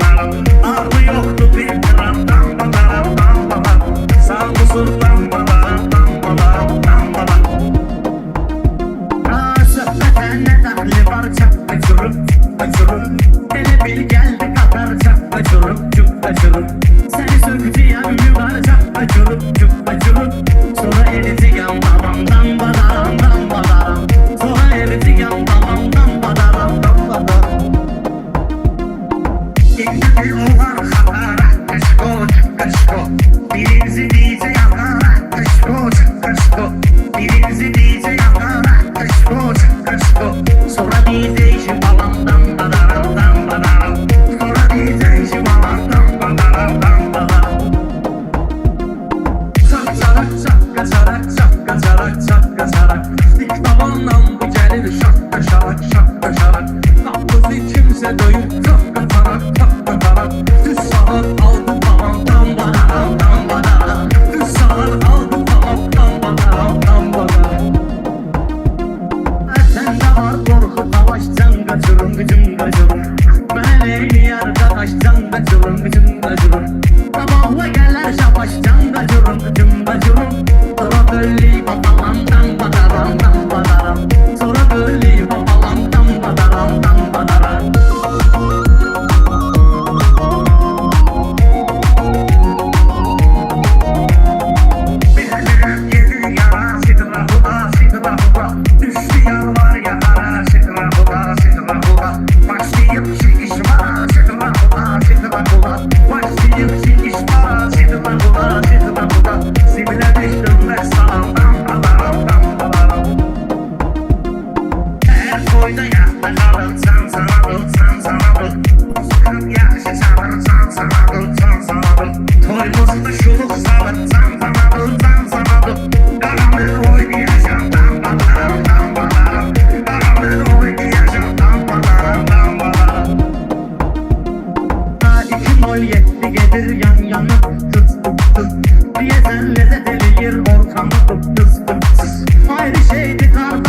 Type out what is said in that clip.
dambalarım. Ağrı yoktu bir gram dambalarım, dambalarım. Sağ musun dambalarım, dambalarım, dambalarım. Söhbete ne dahli var, çak kaçırım, kaçırım. Hele bil geldi kadar çak kaçırım, çuk kaçırım. Seni söküyen mübarcak kaçırım, çuk kaçırım. Sonra eriti yan babam dambalarım, dambalarım. Sonra eriti yan babam dambalarım, dambalarım. İnce bir ovar hatara, kaşko, çuk kaşko. Birinizi diyece yakara, kaşko, çuk kaşko. Birinizi diyece yakara, kaşko, çuk kaşko. Sonra diyece babam dambalarım, dambalarım. Sonra diyece babam dambalarım, dambalarım. Çak çarak, çak kaçarak, çak kaçarak, çak kaçarak. İlk tavandan bu gelir şak kaçarak, şak kaçarak. Kapısı kimse döyüp çak kaçarak, çak kaçarak. Düz sağlar aldı tamam, dambalarım, dambalarım. Düz sağlar aldı tamam, dambalarım, dambalarım. Sende var korku savaş, can kaçırım, gücüm kaçırım. Bana verin arkadaş, can kaçırım, gücüm kaçırım. Sabahla gelir şabaş, can kaçırım, gücüm kaçırım. Sonra böyle babalam, dambalarım, dambalarım. Sonra böyle babalam, dambalarım, dambalarım. Bilirim yedi yara, sidra huda, sidra huda. Düştü yalvar yara, sidra huda, sidra huda. Başlayıp çekişme, sidra huda, sidra huda. Başlayıp çekişme, sidra huda, sidra huda. Sibile düştüm ve salam, dambalarım, dambalarım. Eğer koyda yahta kalırsan sanadır, sen sanadır. 40 yaşı çağırırsan sanadır, sen sanadır. Toymuzda şuluk salır, sen sanadır, sen sanadır. Karanlık oynayacağım, dambalarım, dambalarım. Karanlık oynayacağım, dambalarım, dambalarım. İki mol yetti gelir yan yana, tıs tıs tıs. Diye sen lezzet eleyir ortamı tıp tıs tıp tıs. Ayrı şeydi kar